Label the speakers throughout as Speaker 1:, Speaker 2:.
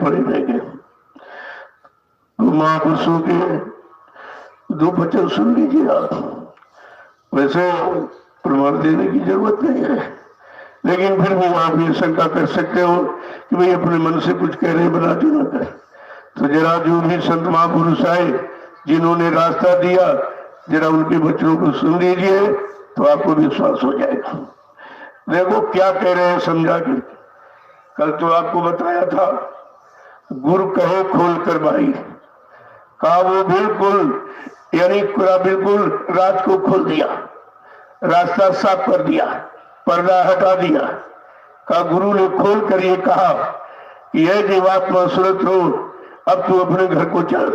Speaker 1: पड़े रहेंगे। तो महापुरुषों के दो वचन सुन लीजिए आप। वैसे प्रमाण देने की जरूरत नहीं है, लेकिन फिर भी आप ये शंका कर सकते हो कि भाई अपने मन से कुछ कह रहे बना क्यों ना कर। तो जरा जो भी संत महापुरुष आए जिन्होंने रास्ता दिया, जरा उनके वचनों को सुन लीजिए तो आपको विश्वास हो जाएगा। देखो क्या कह रहे हैं समझा के। कल तो आपको बताया था, गुरु कहे खोल कर भाई, कहा वो बिल्कुल यानी पूरा बिल्कुल रात को खोल दिया, रास्ता साफ कर दिया, पर्दा हटा दिया। कहा गुरु ने खोल कर ये कहा कि यह जीवात्मा सुरत हो, अब तू अपने घर को चल,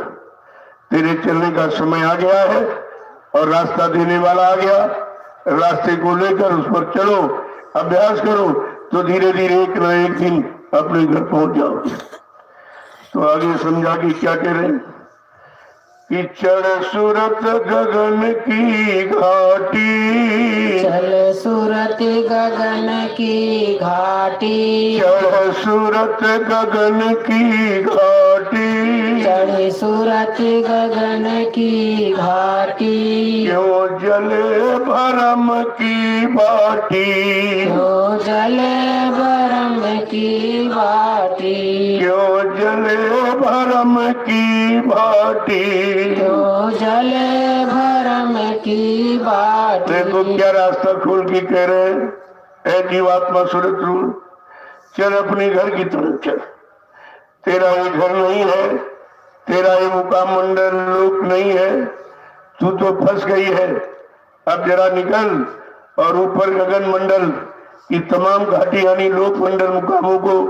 Speaker 1: तेरे चलने का समय आ गया है और रास्ता देने वाला आ गया। रास्ते को लेकर उस पर चलो, अभ्यास करो, तो धीरे धीरे एक न एक दिन अपने घर पहुंच जाओगे। तो आगे समझा कि क्या कह रहे हैं कि चढ़ सूरत गगन की घाटी,
Speaker 2: चल सूरत गगन की घाटी,
Speaker 1: चढ़ सूरत गगन की घाटी,
Speaker 2: चढ़ सूरत गगन की घाटी,
Speaker 1: क्यों जले भरम की बाटी,
Speaker 2: क्यों जले भरम की बाटी,
Speaker 1: क्यों जले भरम की बाटी।
Speaker 2: क्यों जले भरम की बाटी।
Speaker 1: देखो क्या रास्ता खोल के कह रहे हैं, ऐ जीवात्मा सुरत रूल, चल अपने घर की तरफ चल। तेरा ये घर नहीं है, तेरा ये मुकाम मंडल लोक नहीं है, तू तो फंस गई है। अब जरा निकल और ऊपर गगन मंडल की तमाम घाटी यानी लोक मंडल मुकामों को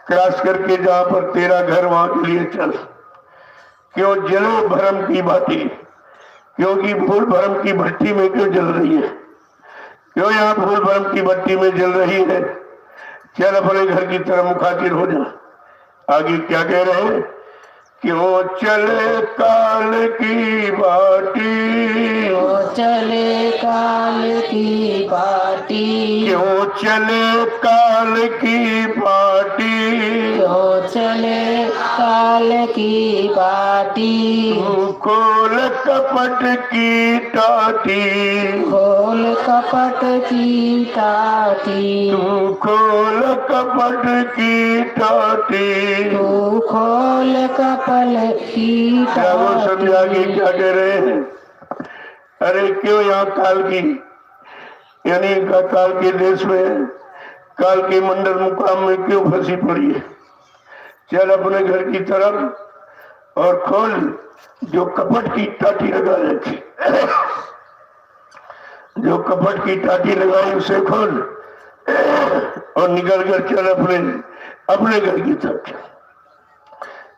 Speaker 1: क्रॉस करके जहां पर तेरा घर वहां के लिए चल। क्यों जलो भरम की बाटी, क्योंकि फूल भरम की भट्टी में क्यों जल रही है, क्यों यहाँ फूल भरम की भट्टी में जल रही है। चल अपने घर की तरफ मुखातिर हो जा। आगे क्या कह रहे हैं, क्यों चले काल की बाटी,
Speaker 2: क्यों चले काल की बाटी,
Speaker 1: क्यों चले काल की बाटी,
Speaker 2: क्यों चले काल की बाटी।
Speaker 1: तू खोल कपट की टाटी,
Speaker 2: खोल कपट की टाटी,
Speaker 1: तू खोल कपट की टाटी।
Speaker 2: तू खोल कपल की
Speaker 1: क्या वो समझा कि
Speaker 2: टाटी।
Speaker 1: क्या कह रहे हैं। अरे क्यों यहाँ काल की यानी काल के देश में, काल के मंडल मुकाम में क्यों फंसी पड़ी है। चल अपने घर की तरफ और खोल जो कपट की टाटी लगा रखी, जो कपट की टाटी लगाई उसे खोल और निकल कर चल अपने घर की तरफ चल।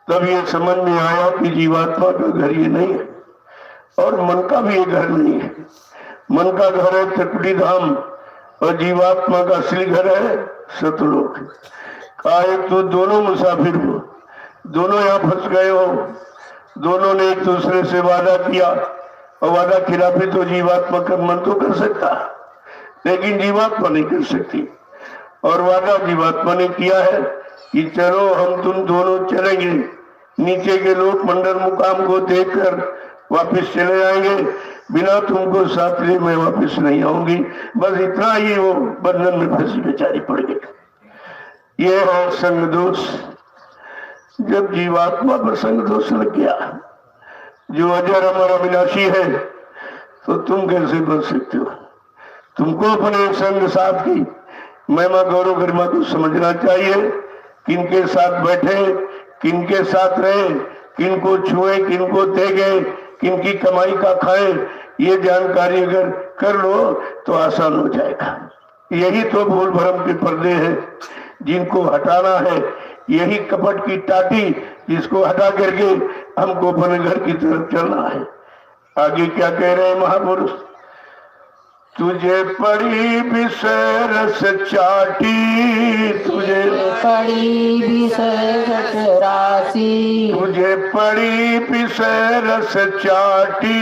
Speaker 1: तब ये समझ में आया कि जीवात्मा का घर ये नहीं है और मन का भी ये घर नहीं है। मन का घर है त्रिकुटी धाम और जीवात्मा का असली घर है सतलोक। कहा तो दोनों मुसाफिर हो, दोनों यहाँ फंस गए हो, दोनों ने एक दूसरे से वादा किया और वादा खिलाफी तो जीवात्मा का मन तो कर सकता लेकिन जीवात्मा नहीं कर सकती। और वादा जीवात्मा ने किया है कि चलो हम तुम दोनों चलेंगे, नीचे के लोक मंडल मुकाम को देखकर वापस चले जाएंगे, बिना तुमको साथ लिए मैं वापस नहीं आऊंगी। बस इतना ही वो बंधन में फंसी बेचारी पड़ गई। ये है संग दोष। जब जीवात्मा पर संग दोष लग गया, जो अजर अमर अविनाशी है, तो तुम कैसे बच सकते हो। तुमको अपने संग साथ की महिमा गौरव गरिमा को समझना चाहिए। किनके साथ बैठे, किनके साथ रहे, किनको छुए, किनको देखे, किनकी कमाई का खाए, ये जानकारी अगर कर लो तो आसान हो जाएगा। यही तो भूल भरम के पर्दे हैं जिनको हटाना है। यही कपट की टाटी जिसको हटा करके हमको अपने घर की तरफ चलना है। आगे क्या कह रहे हैं महापुरुष, तुझे पड़ी विषय रस चाटी, तुझे
Speaker 2: पड़ी विषय रस राशि,
Speaker 1: तुझे पड़ी विषय रस चाटी,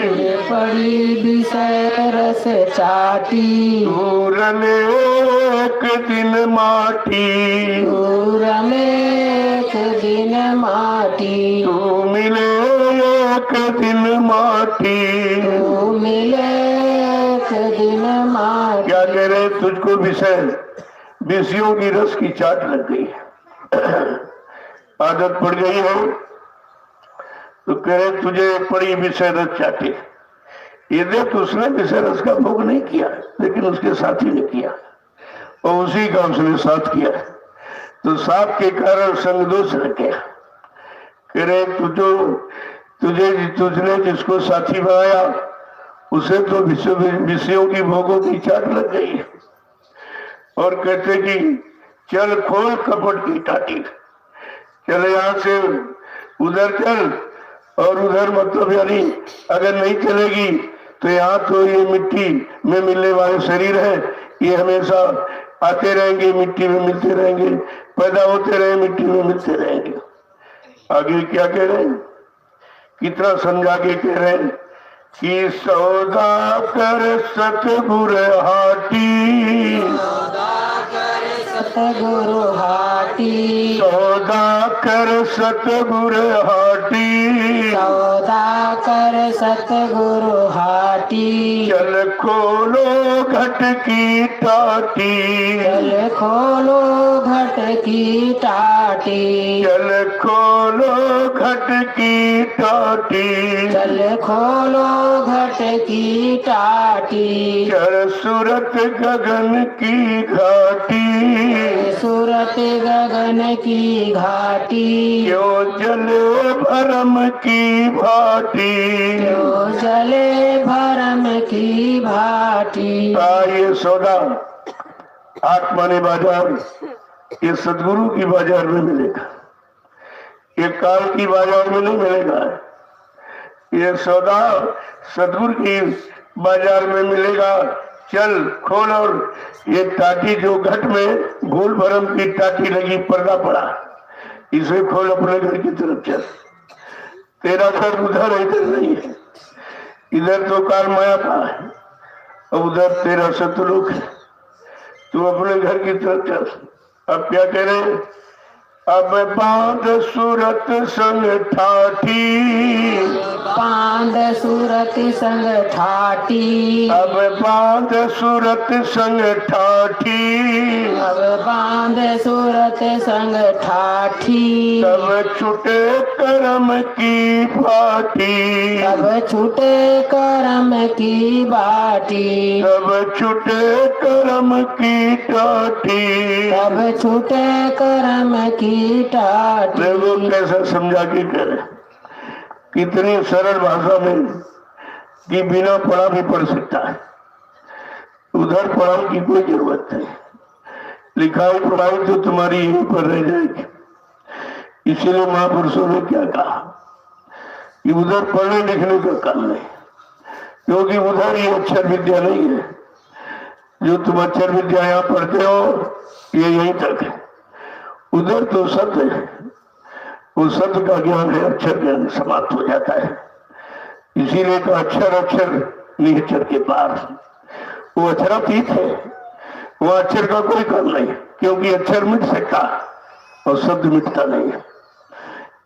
Speaker 2: तुझे पड़ी विषय रस चाटी।
Speaker 1: दूर एक दिन माटी,
Speaker 2: दूर में माटी
Speaker 1: तू मिले एक दिन माटी।
Speaker 2: तू मिले एक दिन माटी।
Speaker 1: क्या कह रहे, तुझको विषयों की रस की चाट लग गई है, आदत पड़ गई है, तो कह रहे तुझे पड़ी विषय रस चाटे। ये देख, उसने विषय रस का भोग नहीं किया, लेकिन उसके साथी ने किया और उसी का उसने साथ किया, तो साथ के कारण संग दोष लग गया। कह रहे तुझने जिसको साथी बनाया उसे तो विषयों की भोगों की चाट लग गई है। और कहते कि चल खोल कपट की टाटी, चल यहां से उधर चल, और उधर मतलब यानी अगर नहीं चलेगी तो यहाँ तो ये मिट्टी में मिलने वाले शरीर है, ये हमेशा आते रहेंगे, मिट्टी में मिलते रहेंगे, पैदा होते रहे, मिट्टी में मिलते रहेंगे। आगे क्या कह रहे हैं, कितना समझा के कह रहे हैं कि सौदा कर सतगुर हाटी,
Speaker 2: सतगुरु हाटी
Speaker 1: सौदा कर सतगुर हाटी,
Speaker 2: सौदा कर सतगुरु हाटी।
Speaker 1: चल खोलो घट की टाटी,
Speaker 2: चल खोलो घट की टाटी,
Speaker 1: चल खोलो घट की टाटी,
Speaker 2: चल खोलो घट की टाटी।
Speaker 1: चल सूरत गगन की घाटी,
Speaker 2: सूरत गगन की घाटी,
Speaker 1: क्यों जले भरम की भाटी।
Speaker 2: क्यों जले भरम की भाटी।
Speaker 1: ये सौदा आत्मा ने बाजार, ये सदगुरु की बाजार में मिलेगा, ये काल की बाजार में नहीं मिलेगा। ये सौदा सदगुरु की बाजार में मिलेगा। चल खोल, और ये टाटी जो घट में घोल भरम की टाटी लगी, पर्दा पड़ा, इसे खोल, अपने घर की तरफ चल। तेरा घर उधर इधर नहीं है, इधर तो काल माया का है और उधर तेरा सतलोक है, तू अपने घर की तरफ चल। अब क्या कह रहे, अब बांध सूरत संग ठाठी,
Speaker 2: बांध सूरत संग ठाठी,
Speaker 1: अब बांध सूरत संग ठाठी,
Speaker 2: अब बांध सूरत संग ठाठी।
Speaker 1: तब छुटे कर्म की भाटी,
Speaker 2: तब छूटे कर्म की बाटी,
Speaker 1: तब छुटे कर्म की टाटी।
Speaker 2: तब छूटे कर्म की टाटी।
Speaker 1: देखो कैसा समझा के करे, कितनी सरल भाषा में कि बिना पढ़ा भी पढ़ सकता है। उधर पढ़ाई की कोई जरूरत नहीं, लिखाई पढ़ाई तो तुम्हारी यहीं पर रह जाएगी। इसीलिए महापुरुषों ने क्या कहा कि उधर पढ़ने लिखने का काम नहीं, क्योंकि उधर ये अक्षर विद्या नहीं है। जो तुम अक्षर विद्या यहाँ पढ़ते हो ये यहीं तक है, उधर तो सत्य है, वो सत्य का ज्ञान है, अक्षर ज्ञान समाप्त हो जाता है। इसीलिए तो अक्षर अक्षर निहचर के पार, वो अक्षरातीत है, वो अक्षर का कोई काम नहीं, क्योंकि अक्षर मिट सकता और शब्द मिटता नहीं है।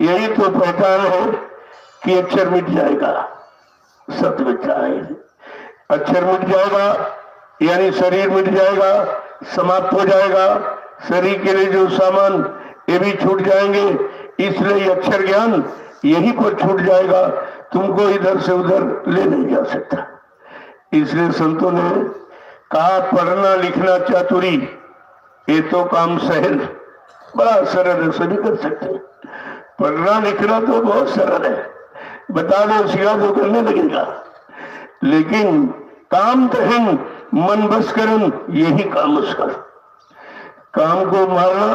Speaker 1: यही तो पहचान है कि अक्षर मिट जाएगा, शब्द मिट जाएगा। अक्षर मिट जाएगा यानी शरीर मिट जाएगा, समाप्त हो जाएगा। शरीर के लिए जो सामान ये भी छूट जाएंगे, इसलिए अक्षर ज्ञान यही पर छूट जाएगा, तुमको इधर से उधर ले नहीं जा सकता। इसलिए संतों ने कहा पढ़ना लिखना चातुरी, ये तो काम सहल, बड़ा सरल है, सभी कर सकते हैं। पढ़ना लिखना तो बहुत सरल है, बता दो सिखा दो करने लगेगा, लेकिन काम तहन मन बस करन, यही काम उसका। काम को मारना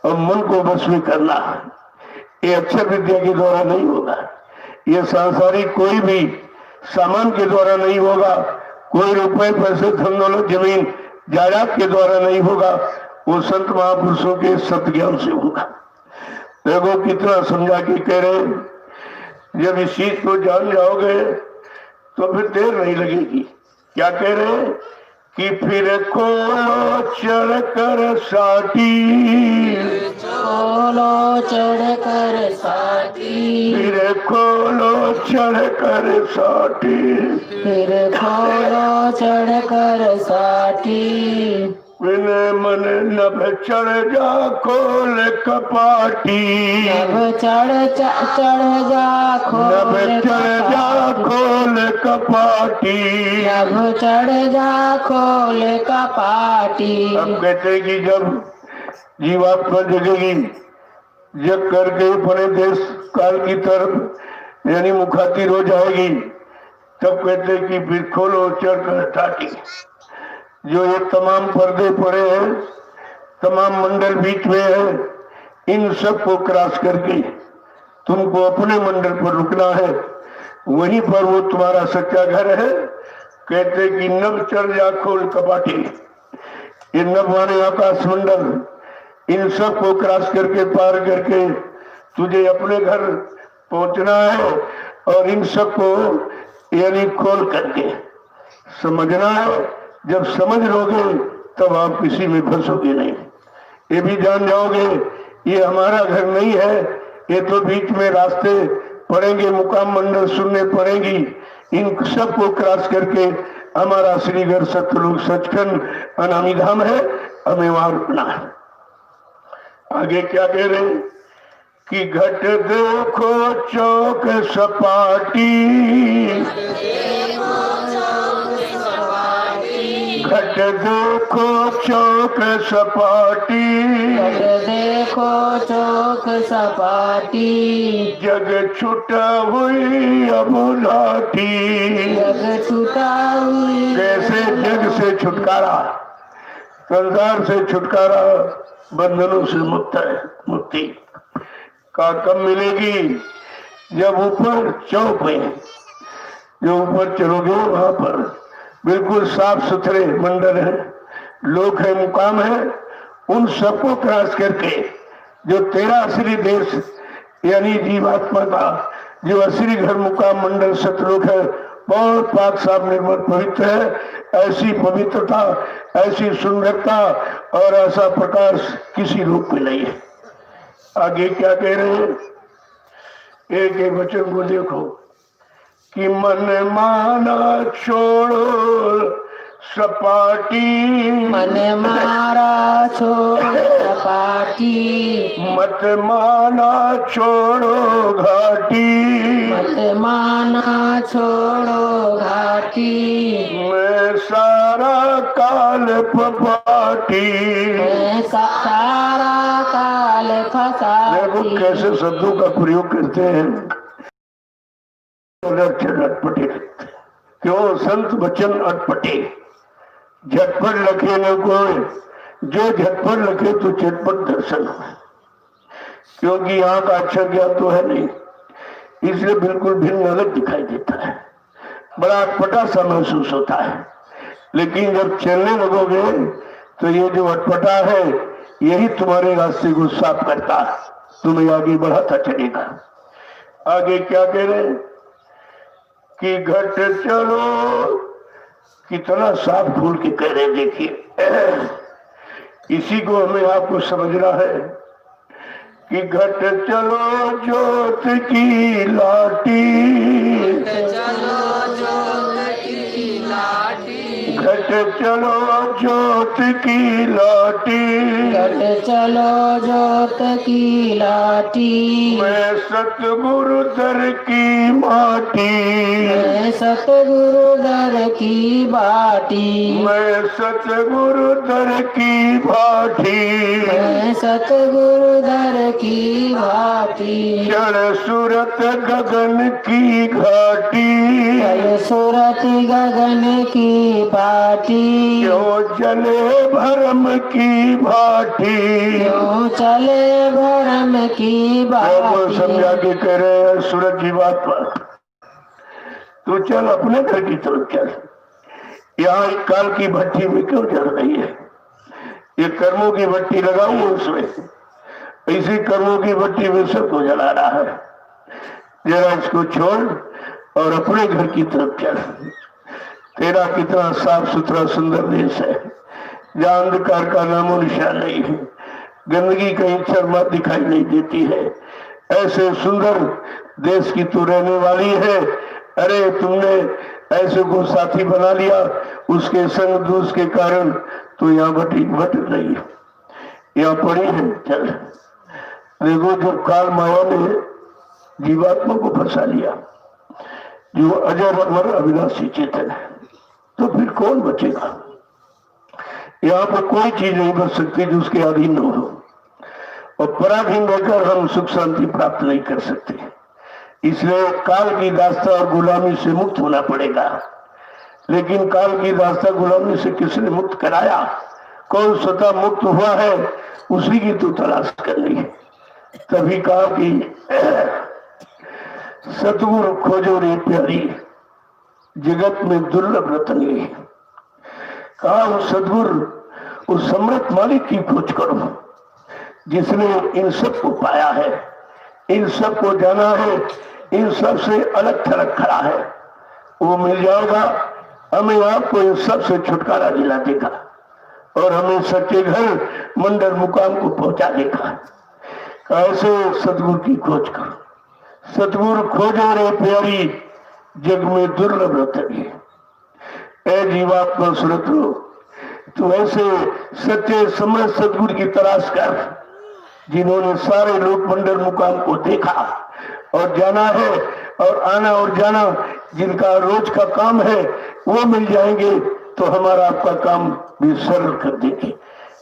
Speaker 1: और मन को बस में करना, ये अक्षर विद्या के द्वारा नहीं होगा। ये सांसारिक कोई भी सामान के द्वारा नहीं होगा, कोई रुपए पैसे धन दौलत जमीन जायदाद के द्वारा नहीं होगा, वो संत महापुरुषों के सत्य ज्ञान से होगा। देखो कितना समझा के कह रहे, जब इस चीज को जान जाओगे तो फिर देर नहीं लगेगी। क्या कह रहे हैं कि फिर खोलो चढ़ कर साटी,
Speaker 2: खोलो चढ़कर साठी,
Speaker 1: फिर खोलो चढ़कर साठी,
Speaker 2: फिर खोलो चढ़कर साठी।
Speaker 1: विनय मन नभ चढ़ जा खोल कपाटी,
Speaker 2: नभ चढ़ जा खोल
Speaker 1: नभ चढ़ जा
Speaker 2: कपाटी,
Speaker 1: खोल कपाटी।
Speaker 2: नभ चढ़ जा खोल कपाटी।
Speaker 1: अब कहते कि जब जीवात्मा जगेगी, जग करके अपने देश काल की तरफ यानी मुखातिर हो जाएगी, तब कहते कि फिर खोलो चढ़कर टाटी। जो ये तमाम पर्दे पड़े हैं, तमाम मंडल बीच में है, इन सब को क्रॉस करके तुमको अपने मंडल पर रुकना है। वहीं पर वो तुम्हारा सच्चा घर है। कहते कि नभ चढ़ जा खोल कपाटी, ये नभ माने आकाश मंडल, इन सब को क्रॉस करके पार करके तुझे अपने घर पहुंचना है। और इन सब को यानी खोल करके समझना है। जब समझ लोगे तब आप किसी में फंसोगे नहीं। ये भी जान जाओगे ये हमारा घर नहीं है, ये तो बीच में रास्ते पड़ेंगे, मुकाम मंडल सुनने पड़ेंगी। इन सब को क्रॉस करके हमारा श्री घर सतलोक सचखंड अनामी धाम है, हमें वहां रुकना है। आगे क्या कह रहे हैं कि घट देखो चौक सपाटी, घट देखो चौक सपाटी,
Speaker 2: घट देखो चौक सपाटी।
Speaker 1: जग छुटा हुई अब लाठी,
Speaker 2: जग छुटा हुई।
Speaker 1: कैसे जग से छुटकारा, संसार से छुटकारा, बंधनों से मुक्ति का कब मिलेगी? जब ऊपर चौक में, जो ऊपर चलोगे वहां पर बिल्कुल साफ सुथरे मंडल है, लोक है, मुकाम है। उन सबको क्रॉस करके जो तेरा असली देश यानी जीवात्मा का जो असली घर मुकाम मंडल सतलोक है, बहुत पाक साफ निर्मल पवित्र है। ऐसी पवित्रता, ऐसी सुंदरता और ऐसा प्रकाश किसी रूप में नहीं है। आगे क्या कह रहे हैं, एक एक वचन को देखो कि मन माना छोड़ो सपाटी,
Speaker 2: मन मारा छोड़ सपाटी,
Speaker 1: मत माना छोड़ो घाटी,
Speaker 2: मत माना छोड़ो घाटी।
Speaker 1: मैं सारा काल पपाटी।
Speaker 2: मैं सारा काल
Speaker 1: देखो
Speaker 2: फसाती।
Speaker 1: कैसे शब्दों का प्रयोग करते हैं, अटपटे। क्यों? संत वचन अटपटे, झटपट लखे न कोई, जो झटपट लखे तो झटपट दर्शन हो। क्योंकि यहाँ का अक्षर ज्ञान तो है नहीं, इसलिए बिल्कुल भिन्न अलग दिखाई देता है, बड़ा अटपटा सा महसूस होता है। लेकिन जब चलने लगोगे तो ये जो अटपटा है यही तुम्हारे रास्ते को साफ करता, तुम्हें आगे बढ़ाता चलेगा। आगे क्या कह रहे हैं कि घट चलो, कितना साफ खोल के कह रहे, देखिए इसी को हमें आपको समझना है कि घट चलो ज्योत की लाटी, घट चलो ज्योत की लाटी,
Speaker 2: घट चलो ज्योत की लाटी।
Speaker 1: मैं सतगुरु दर की माटी,
Speaker 2: मैं सतगुरु दर की बाटी,
Speaker 1: मैं सतगुरु दर की भाटी,
Speaker 2: मैं सतगुरु दर की भाटी।
Speaker 1: चढ़ सूरत गगन की घाटी,
Speaker 2: चल सूरत गगन की बाटी।
Speaker 1: क्यों चले भरम की भाटी।
Speaker 2: क्यों चले भरम की
Speaker 1: बाटी समझा
Speaker 2: बाटी।
Speaker 1: के कह रहे हैं सूरत की बात पर, तू चल अपने घर की तरफ चल, यहाँ एक काल की भट्टी में क्यों जल रही है? ये कर्मों की भट्टी लगाऊं उसमें, इसी कर्मों की भट्टी में सबको जला रहा है। जरा इसको छोड़ और अपने घर की तरफ चल। तेरा कितना साफ सुथरा सुंदर देश है, जहाँ अंधकार का नामो निशान नहीं है, गंदगी कहीं शर्मा दिखाई नहीं देती है। ऐसे सुंदर देश की तू रहने वाली है, अरे तुमने ऐसे को साथी बना लिया, उसके संग दोष के कारण तो यहाँ भटक रही है, यहाँ पड़ी है। चल देखो, जो काल माया ने जीवात्मा को फंसा लिया, जो अजर अमर अविनाशी चेतन है, तो फिर कौन बचेगा? यहाँ पर कोई चीज नहीं बच सकती जो उसके अधीन न हो, और पराधीन रहकर हम सुख शांति प्राप्त नहीं कर सकते। इसलिए काल की दास्ता और गुलामी से मुक्त होना पड़ेगा। लेकिन काल की दास्ता गुलामी से किसने मुक्त कराया? कौन स्वतः मुक्त हुआ है, उसी की तो तलाश करनी है। तभी कहा कि सतगुरु खोजो रे प्यारी, जगत में दुर्लभ रतन ये। कहा उस सतगुरु, उस समृद्ध मालिक की खोज करो, जिसने इन सब को पाया है, इन सब को जाना है, इन सब से अलग थलग खड़ा है। वो मिल जाएगा, हमें आपको इन सब से छुटकारा दिला देगा और हमें सच्चे घर मंडल मुकाम को पहुंचा देगा। ऐसे सतगुरु की खोज करो, सतगुरु खोजो रे प्यारी, जग में दुर्लभ रतन है। ऐ जीवात्मा सुरत लो, तो ऐसे सच्चे समृद्ध सतगुरु की तलाश कर, जिन्होंने सारे लोक मंडल मुकाम को देखा और जाना है, और आना और जाना जिनका रोज का काम है, वो मिल जाएंगे तो हमारा आपका काम भी सरल कर देंगे।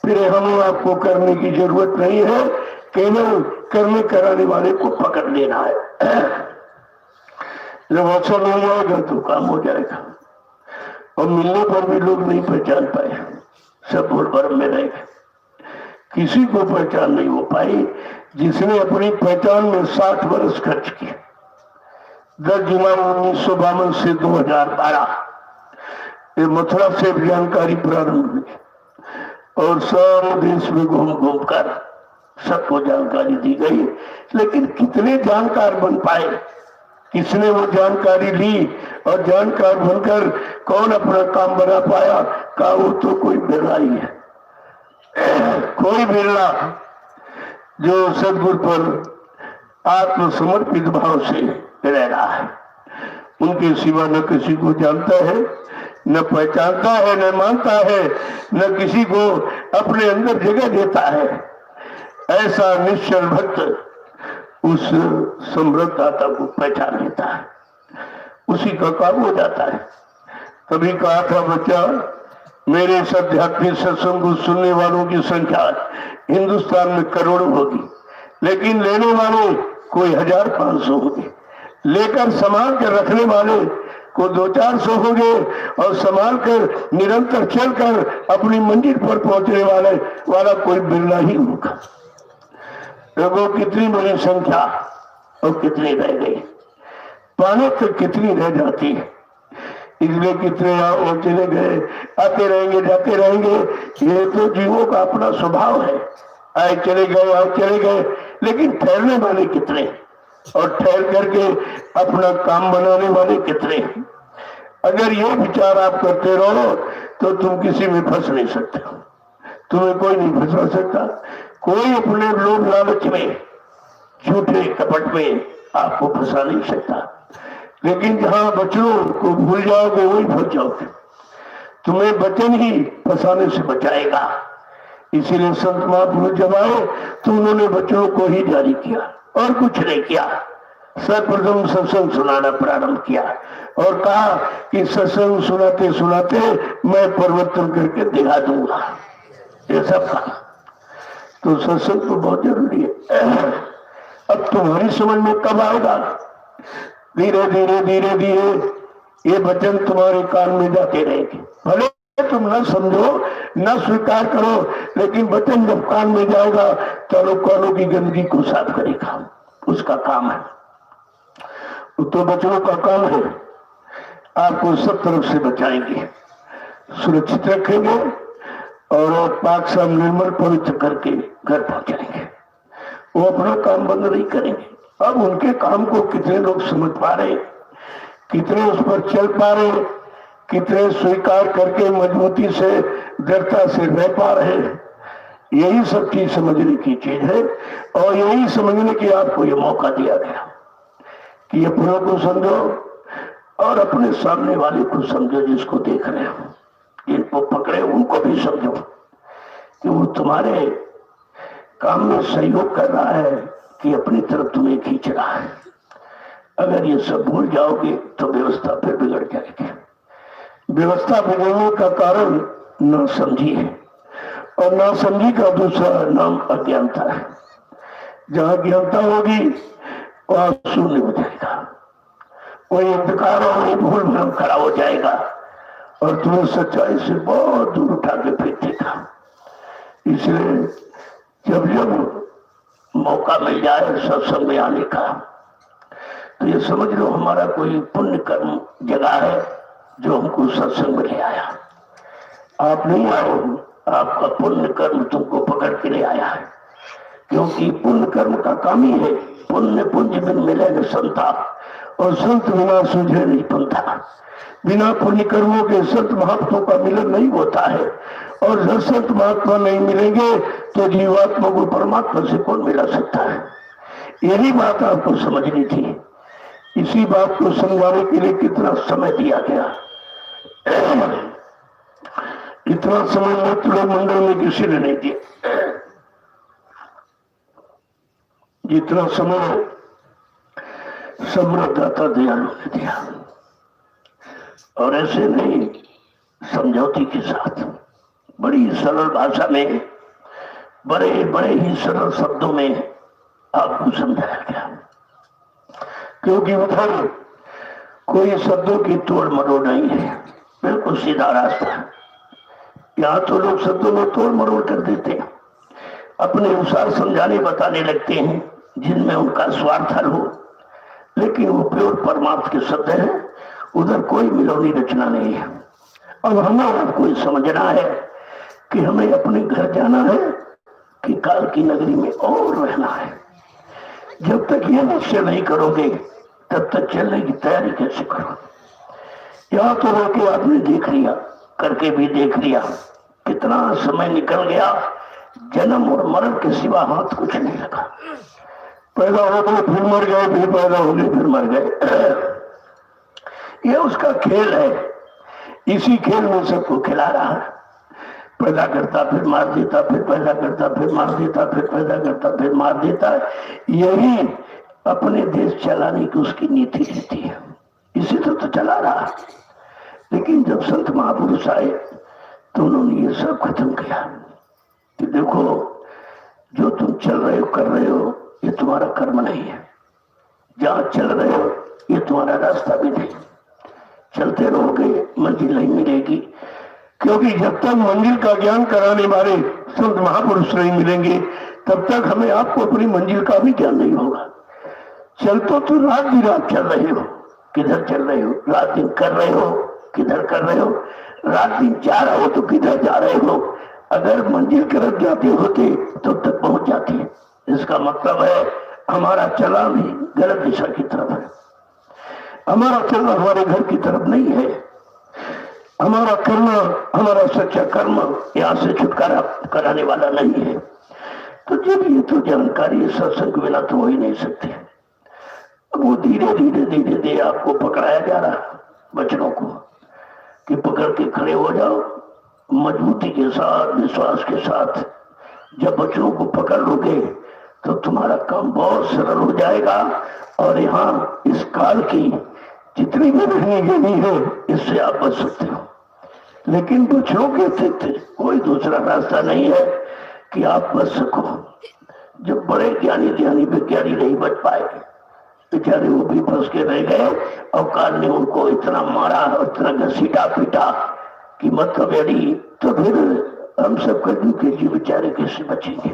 Speaker 1: फिर हमें आपको करने की जरूरत नहीं है, केवल करने कराने वाले को पकड़ लेना है। जब अवसर हो जाएगा तो काम हो जाएगा। और मिलने पर भी लोग नहीं पहचान पाए, सब भूल भरम में रह गए। किसी को पहचान नहीं हो पाई जिसने अपनी पहचान में 60 वर्ष खर्च किए। 10 जुलाई 1952 से 2012 ये मथुरा से जानकारी प्रारंभ हुई और सारे देश में घूम घूम कर सबको जानकारी दी गई। लेकिन कितने जानकार बन पाए, किसने वो जानकारी ली और जानकार बनकर कौन अपना काम बना पाया? का वो तो कोई बिरला ही है, कोई बिरला जो सदगुरु पर आत्मसमर्पित भाव से रह रहा है। उनके सिवा न किसी को जानता है, न पहचानता है, न मानता है, न किसी को अपने अंदर जगह देता है। ऐसा निश्चल भक्त उस समृद्ध दाता को पहचान लेता है, उसी का काम हो जाता है। कभी कहा था बच्चा, मेरे इस आध्यात्मिक सत्संग को सुनने वालों की संख्या हिंदुस्तान में करोड़ों होगी, लेकिन लेने वाले कोई 1000-500 होंगे, लेकर संभाल कर रखने वाले को 200-400 होंगे, और संभाल कर निरंतर चलकर अपनी मंजिल पर पहुंचने वाला कोई बिरला ही होगा। लोगों कितनी बड़ी संख्या और कितनी रह गई, पाने तक कितनी रह जाती है। इसलिए कितने और चले गए, आते रहेंगे जाते रहेंगे। ये तो जीवों का अपना स्वभाव है, आए चले गए आए चले गए। लेकिन ठहरने वाले कितने, और ठहर करके अपना काम बनाने वाले कितने? अगर ये विचार आप करते रहो तो तुम किसी में फंस नहीं सकते, तुम्हें कोई नहीं फंसा सकता। कोई अपने लोभ लालच में, झूठे कपट में आपको फंसा नहीं सकता। लेकिन जहां वचनों को भूल जाओगे वही फंस जाओगे। तुम्हें वचन ही फंसाने से बचाएगा। इसीलिए संत महापुरुष जब आए तो उन्होंने वचनों को ही जारी किया और कुछ नहीं किया। सर्वप्रथम सत्संग सुनाना प्रारंभ किया और कहा कि सत्संग सुनाते सुनाते मैं परिवर्तन करके दिखा दूंगा। ये सब कहा। तो सत्संग तो बहुत जरूरी है। अब तुम्हारी समझ में कब आएगा? धीरे धीरे धीरे धीरे ये वचन तुम्हारे कान में जाते रहेंगे। भले तुम न समझो, न स्वीकार करो, लेकिन वचन जब कान में जाएगा तो कानों की गंदगी को साफ करेगा। उसका काम है, तो वचनों का काम है आपको सब तरफ से बचाएंगे, सुरक्षित रखेंगे और पाक साम निर्मल पवित्र करके घर पहुंचाएंगे। वो अपना काम बंद नहीं करेंगे। अब उनके काम को कितने लोग समझ पा रहे, कितने उस पर चल पा रहे, कितने स्वीकार करके मजबूती से दृढ़ता से रह पा रहे। यही सब चीज समझने की चीज है, और यही समझने की आपको ये मौका दिया गया कि अपनों को समझो और अपने सामने वाले को समझो, जिसको देख रहे हो, जिनको पकड़े उनको भी समझो कि वो तुम्हारे काम में सहयोग कर रहा है कि अपनी तरफ तुम्हें खींच रहा है। अगर ये सब भूल जाओगे तो व्यवस्था फिर बिगड़ जाएगी। व्यवस्था बिगड़ने का कारण नासमझी है, और नासमझी का दूसरा नाम अज्ञानता है। जहां ज्ञानता होगी वहां शून्य हो जाएगा, वही अंधकार और वही भूल भ्रम खड़ा हो जाएगा और तुम्हें सच्चाई से बहुत दूर उठा के फेंक देगा। इसलिए जब जब मौका मिल जाए सत्संग में आने का, तो ये समझ लो हमारा कोई पुण्य कर्म जगह है जो हमको सत्संग में ले आया। आप नहीं आओ, आपका पुण्य कर्म तुमको पकड़ के ले आया है, क्योंकि पुण्य कर्म का काम ही है पुण्य पुंज बिन मिले न संता, और संत बिना सूझे नहीं पंथा। बिना पुण्य कर्मों के संत महात्माओं का मिलन नहीं होता है, और जब संत महात्मा नहीं मिलेंगे तो जीवात्मा को परमात्मा से कौन मिला सकता है। यही बात आपको समझनी थी। इसी बात को समझाने के लिए कितना समय दिया गया। इतना समय मित्र मंडल में किसी ने नहीं दिया जितना समय सम्राटदाता दयालु ने दिया। और ऐसे नहीं, समझौती के साथ बड़ी सरल भाषा में, बड़े बड़े ही सरल शब्दों में आपको समझाया गया, क्योंकि उधर कोई शब्दों की तोड़ मरोड़ नहीं है, बिल्कुल सीधा रास्ता है। यहाँ तो लोग शब्दों में तोड़ मरोड़ कर देते हैं, अपने अनुसार समझाने बताने लगते हैं जिनमें उनका स्वार्थ हल हो, लेकिन वो प्योर परमार्थ के शब्द है, उधर कोई मिलोनी रचना नहीं है। अब हमें आपको समझना है कि हमें अपने घर जाना है कि काल की नगरी में और रहना है। जब तक ये निश्चय नहीं करोगे तब तक चलने की तैयारी कैसे करोगे। यहाँ तो रोके आपने देख लिया, करके भी देख लिया, कितना समय निकल गया, जन्म और मरण के सिवा हाथ कुछ नहीं लगा। पैदा हो गए फिर मर गए, फिर पैदा हो गए फिर मर गए। ये उसका खेल है, इसी खेल में सबको खिला रहा है। पैदा करता फिर मार देता, फिर पैदा करता फिर मार देता, फिर पैदा करता फिर मार देता। यही अपने देश चलाने की उसकी नीति रहती है, इसी तो चला रहा। लेकिन जब संत महापुरुष आए तो उन्होंने ये सब खत्म किया कि देखो, जो तुम चल रहे हो कर रहे हो ये तुम्हारा कर्म नहीं है, जहां चल रहे हो ये तुम्हारा रास्ता भी नहीं। चलते रहोगे मंजिल नहीं मिलेगी, क्योंकि जब तक मंजिल का ज्ञान कराने वाले संत महापुरुष नहीं मिलेंगे तब तक हमें आपको अपनी मंजिल का भी ज्ञान नहीं होगा। चलते तो रात भी रात चल रहे हो, किधर चल रहे हो, रात दिन कर रहे हो, किधर कर रहे हो, रात दिन जा रहे हो तो किधर जा रहे हो। अगर मंजिल की तरफ जाते होते तो तक पहुंच जाते। इसका मतलब है हमारा चला भी गलत दिशा की तरफ है, हमारा चलना हमारे घर की तरफ नहीं है। हमारा करना, हमारा सच्चा कर्म यहाँ से छुटकारा कराने वाला नहीं है। तो जब ये तो जानकारी सत्संग के बिना तो हो ही नहीं सकते। अब वो धीरे धीरे धीरे धीरे आपको पकड़ाया जा रहा बच्चों को कि पकड़ के खड़े हो जाओ मजबूती के साथ, विश्वास के साथ। जब बच्चों को पकड़ लोगे तो तुम्हारा काम बहुत सरल हो जाएगा, और यहाँ इस काल की जितनी भी रहनी गहनी है इससे आप बच सकते हो। लेकिन बच्चों के अतिरिक्त कोई दूसरा रास्ता नहीं है कि आप बच सको। जब बड़े ज्ञानी ज्ञानी विज्ञानी नहीं बच पाए, बेचारे वो भी फंस के रह गए, और काल ने उनको इतना मारा और इतना घसीटा पीटा कि मतलब यदि, तो फिर हम सब कदम के जी बेचारे कैसे बचेंगे।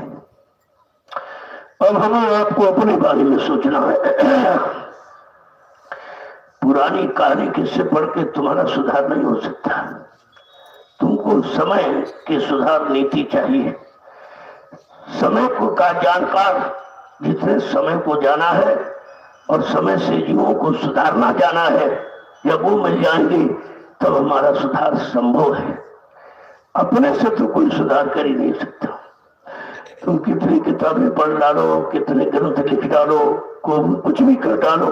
Speaker 1: अब हमें आपको अपने बारे में सोचना है। पुरानी कहानी किससे पढ़ के तुम्हारा सुधार नहीं हो सकता। तुमको समय की सुधार नीति चाहिए। समय को का जानकार जितने समय को जाना है और समय से जीवों को सुधारना जाना है, जब वो मिल जाएंगे तब हमारा सुधार संभव है। अपने से तो कोई सुधार कर ही नहीं सकता। तुम कितनी किताबें पढ़ डालो, कितने ग्रंथ लिख डालो, कुछ भी कर डालो,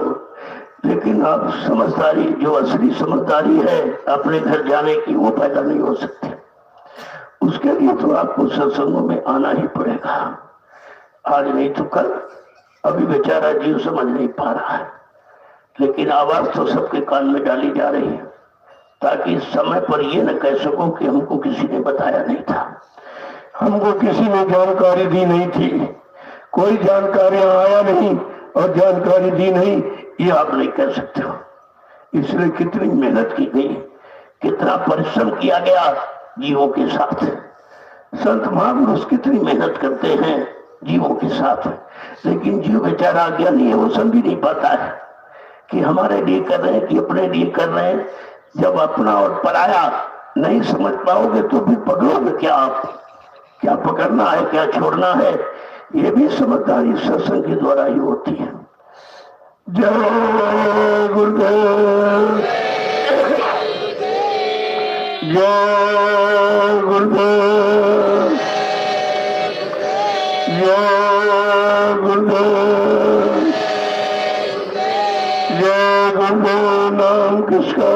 Speaker 1: लेकिन आप समझदारी, जो असली समझदारी है अपने घर जाने की, वो पैदा नहीं हो सकती। उसके लिए तो आपको सत्संगों में आना ही पड़ेगा, आज नहीं तो कल। अभी बेचारा जीव समझ नहीं पा रहा है, लेकिन आवाज तो सबके कान में डाली जा रही है, ताकि समय पर ये न कह सको कि हमको किसी ने बताया नहीं था, हमको किसी ने जानकारी दी नहीं थी, कोई जानकारी आया नहीं और जानकारी दी नहीं, ये आप नहीं कह सकते हो। इसलिए कितनी मेहनत की गई, कितना परिश्रम किया गया जीवों के साथ। संत महापुरुष कितनी मेहनत करते हैं जीवों के साथ, लेकिन जीव बेचारा अज्ञानी है, वो समझ नहीं पाता है कि हमारे लिए कर रहे हैं कि अपने लिए कर रहे हैं। जब अपना और पराया नहीं समझ पाओगे तो फिर पकड़ोगे क्या आप, क्या पकड़ना है क्या छोड़ना है, ये भी समझदारी सत्संग के द्वारा ही होती है। जय गुरुदेव, जय गुरुदेव, जय गुरुदेव, जय गुरुदेव नाम किसका,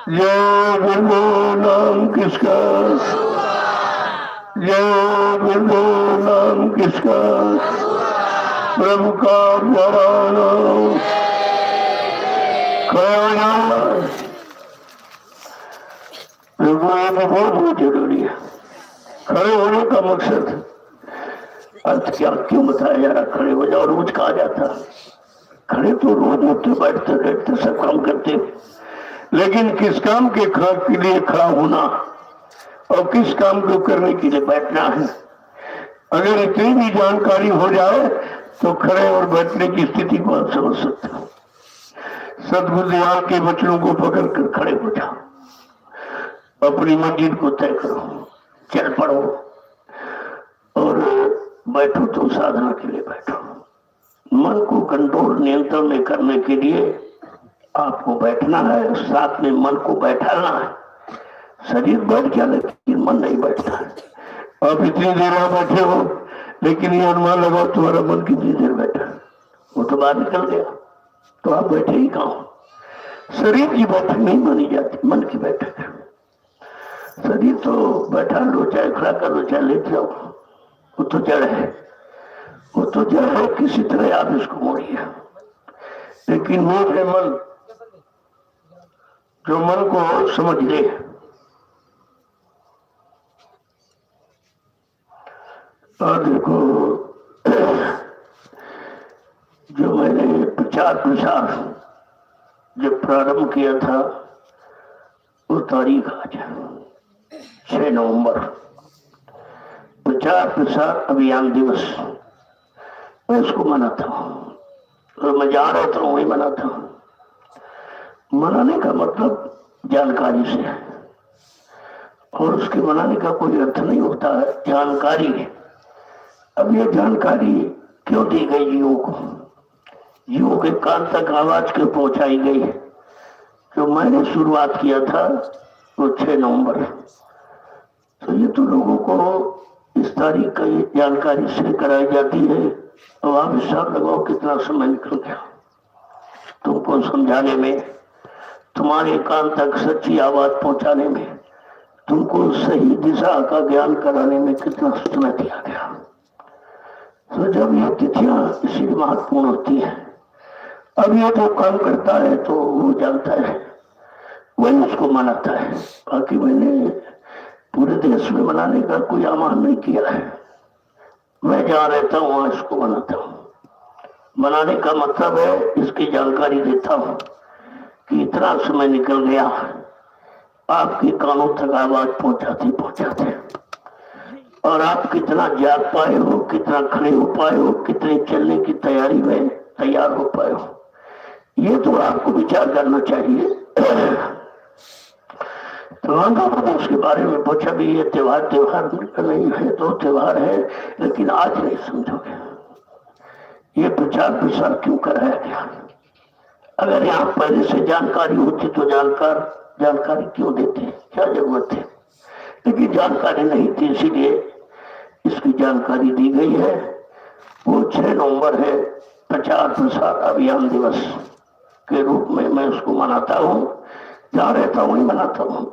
Speaker 1: जय गुरुदेव नाम किसका, जय गुरुदेव नाम किसका, प्रभु का प्यारा नाम। बहुत जरूरी है खड़े होने का मकसद। अर्थ क्या क्यों बताया जा रहा, खड़े हो जाओ रोज कहा जाता, खड़े तो रोज उठते बैठते बैठते सब काम करते, लेकिन किस काम के लिए खड़ा होना और किस काम को करने के लिए बैठना है। अगर इतनी भी जानकारी हो जाए तो खड़े और बैठने की स्थिति को आप समझ सकते हो। सदगुरु दयाल के वचनों को पकड़ कर खड़े हो जाओ, अपनी मंजिल को तय करो, चल पड़ो और बैठो तो साधना के लिए बैठो। मन को कंट्रोल नियंत्रण में करने के लिए आपको बैठना है, साथ में मन को बैठाना है। शरीर बैठ गया लेकिन मन नहीं बैठता है। आप इतनी देर आप बैठे हो, लेकिन ये अनुमान लगाओ तुम्हारा मन कितनी देर बैठा, वो तो बाहर निकल गया, तो आप बैठे ही कहाँ हो। शरीर की बैठक नहीं मानी जाती, मन की बैठक है। शरीर तो बैठा लो, चाहे खड़ा कर लो, चाहे लेट जाओ, वो तो जड़ है, वो तो जड़ है, किसी तरह आप इसको मोड़िए। लेकिन मूल है मन, जो मन को समझ ले। और देखो, जो मैंने प्रचार प्रसार जब प्रारंभ किया था, वो तारीख आज 6 नवंबर, प्रचार प्रसार अभियान दिवस, मैं इसको मनाता हूँ और मैं जहाँ रहता हूँ वही मनाता हूँ। मनाने का मतलब जानकारी से है, और उसके मनाने का कोई अर्थ नहीं होता है जानकारी। अब ये जानकारी क्यों दी गई जीवों को, जीवों के कान तक आवाज क्यों पहुंचाई गई। जो मैंने शुरुआत किया था वो 6 नवंबर, तो ये तो लोगों को इस तारीख का जानकारी से कराई जाती है। अब आप हिसाब लगाओ कितना समय निकल गया तुमको समझाने में, तुम्हारे कान तक सच्ची आवाज पहुंचाने में, तुमको सही दिशा का ज्ञान कराने में कितना समय दिया गया। तो जब ये तिथियां इसीलिए महत्वपूर्ण होती है। अब ये जो काम करता है तो वो जानता है, वही उसको मनाता है। बाकी मैंने पूरे देश में मनाने का कोई आह्वान नहीं किया है, मैं जहाँ रहता हूँ वहां इसको मनाता हूँ। मनाने का मतलब है इसकी जानकारी देता हूँ कि इतना समय निकल गया, आपके कानों तक आवाज पहुंचाते पहुंचाते, और आप कितना जाग पाए हो, कितना खड़े हो पाए हो, कितने चलने की तैयारी में तैयार हो पाए हो, ये तो आपको विचार करना चाहिए। तो उसके बारे में पूछा भी, ये त्योहार नहीं है, तो त्योहार है, लेकिन आज नहीं समझोगे ये प्रचार प्रसार क्यों कराया गया। अगर यहाँ पहले से जानकारी होती तो जानकारी क्यों देते, क्या जरूरत है। लेकिन जानकारी नहीं थी, इसीलिए इसकी जानकारी दी गई है। वो 6 नवंबर है, प्रचार प्रसार अभियान दिवस के रूप में मैं उसको मनाता हूँ। जहाँ रहता हूँ वहीं मनाता हूँ।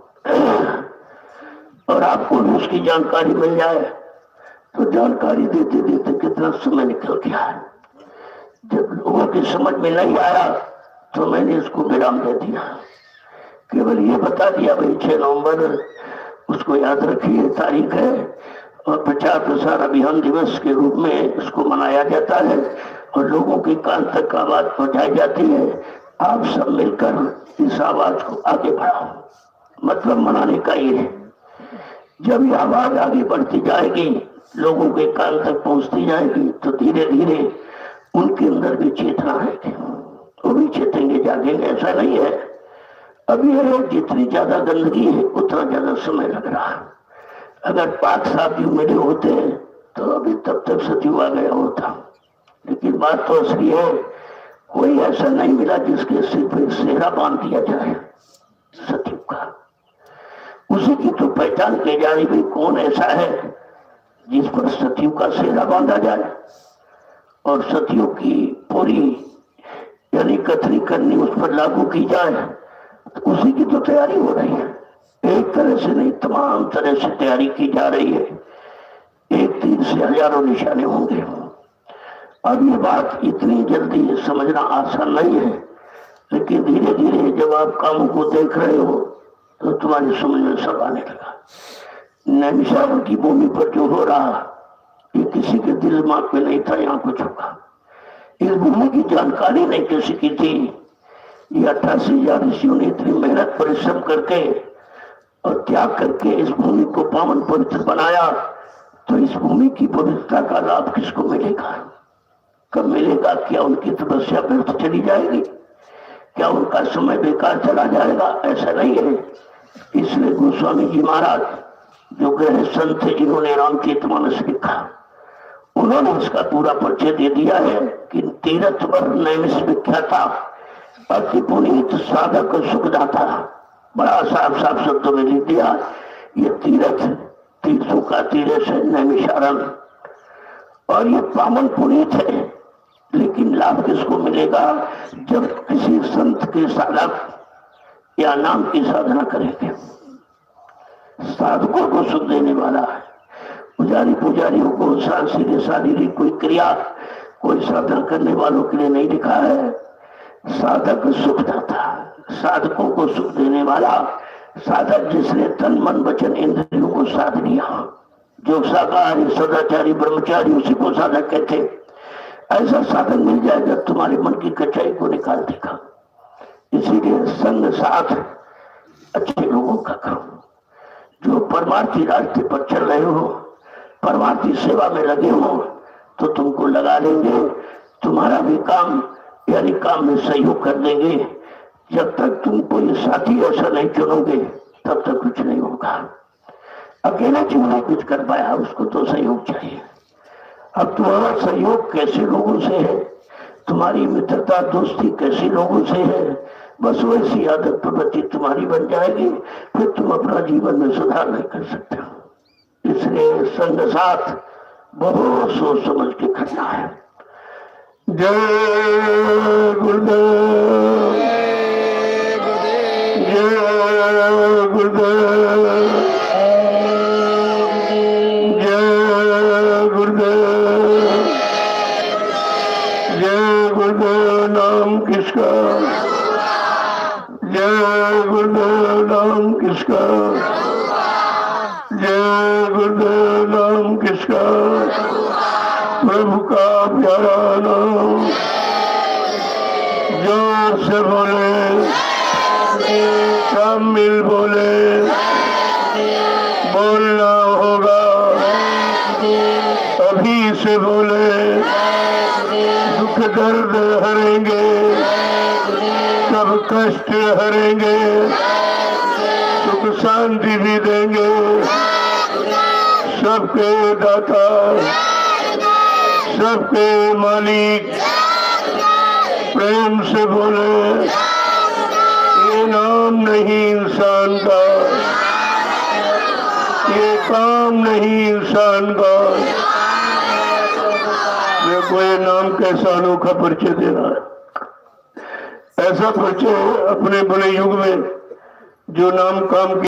Speaker 1: और आपको भी उसकी जानकारी मिल जाए तो जानकारी देते देते कितना समय निकल गया है। जब लोगों की समझ में नहीं आया तो मैंने इसको विराम दे दिया। केवल ये बता दिया भाई 6 नवंबर उसको याद रखिए, तारीख है और प्रचार प्रसार अभियान दिवस के रूप में इसको मनाया जाता है और लोगों के कान तक आवाज पहुंचाई जाती है। आप सब मिलकर इस आवाज को आगे बढ़ाओ। मतलब मनाने का ये है। जब ये आवाज आगे बढ़ती जाएगी, लोगों के कान तक पहुंचती जाएगी, तो धीरे धीरे उनके अंदर भी चेतना आएगी, वो भी चेतेंगे, जागेंगे। ऐसा नहीं है अभी है जितनी ज्यादा गंदगी है उतना ज्यादा समय लग रहा है। अगर 5 साथियों मिले होते तो अभी तब तक सचिव आ गया होता। लेकिन बात तो असली है, कोई ऐसा नहीं मिला जिसके सिर पे सेहरा बांध दिया जाए सचिव का। उसी की तो पहचान की जा रही, भाई कौन ऐसा है जिस पर सचिव का सेहरा बांधा जाए और सचिव की पूरी यानी कथनी करनी उस पर लागू की जाए। उसी की तो तैयारी हो रही है। एक तरह से नहीं, तमाम तरह से तैयारी की जा रही है। एक तीर से हजारों निशाने होंगे। अब ये बात इतनी जल्दी समझना आसान नहीं है, लेकिन धीरे धीरे जब आप कामों को देख रहे हो तो तुम्हारी समझ में सब आने लगा। नैमिषारण्य की भूमि पर जो हो रहा ये किसी के दिल दिमाग में नहीं था यहाँ कुछ होगा। इस भूमि की जानकारी नहीं किसी की थी। ये 88,000 ऋषियों ने इतनी मेहनत परिश्रम करके और त्याग करके इस भूमि को पावन पवित्र बनाया, तो इस भूमि की पवित्रता का लाभ किसको मिलेगा, कब मिलेगा? क्या उनकी तपस्या व्यर्थ चली जाएगी? क्या उनका समय बेकार चला जाएगा? ऐसा नहीं है। इसलिए गोस्वामी जी महाराज जो गहरे संत थे, जिन्होंने रामचरितमानस लिखा, उन्होंने इसका पूरा परिचय दे दिया है कि तीर्थ पर नैमिष विख्याता अति पुनीत साधक सुखदाता। बड़ा साफ साफ शब्दों में लिख दिया। ये तीर्थ, तीर्थों का तीर्थ है नैमिषारण्य, और ये पावन पुनीत है। लेकिन लाभ किसको मिलेगा? जब किसी संत के साधक या नाम की साधना करेंगे। साधकों को सुख देने वाला है। पुजारी पुजारियों को शारीरिक कोई क्रिया, कोई साधना करने वालों के लिए नहीं लिखा है। साधक सुखदाता, साधकों को सुख देने वाला साधक, जिसने तन मन वचन इंद्रियों को साध लिया। जो शाकाहारी सदाचारी ब्रह्मचारी उसी को साधक कहते। ऐसा साधक मिल जाएगा तुम्हारे मन की कचाई को निकाल देगा। इसीलिए संग साथ अच्छे लोगों का करो, जो परमार्थी रास्ते पर चल रहे हो, परमार्थी सेवा में लगे हो, तो तुमको लगा लेंगे। तुम्हारा भी काम यानी काम में सहयोग कर देंगे। जब तक तुम कोई साथी ऐसा नहीं चुनोगे तब तक कुछ नहीं होगा। अकेला क्यों नहीं कुछ कर पाया, उसको तो सहयोग चाहिए। अब तुम्हारा सहयोग कैसे लोगों से है, तुम्हारी मित्रता दोस्ती कैसे लोगों से है, बस वैसी आदत प्रवृत्ति तुम्हारी बन जाएगी। फिर तुम अपना जीवन में सुधार नहीं कर सकते। इसलिए संग साथ बहुत सोच समझ के करना है। जय गुरुदेव, जय गुरुदेव, जय गुरुदेव, जय गुरुदेव। नाम किसका? जय गुरुदेव। नाम किसका? जय गुरुदेव। नाम किसका? प्रभु का प्यारा नाम। जोर से बोले, सब मिल बोले, बोलना होगा अभी से बोले। दुख दर्द हरेंगे, सब कष्ट हरेंगे, सुख शांति भी देंगे। सबके दाता, सबके मालिक, प्रेम से बोले। ये नाम नहीं इंसान का, ये काम नहीं इंसान का। मेरे को ये नाम कैसा अनोखा परिचय दे रहा है। ऐसा परिचय अपने बड़े युग में जो नाम काम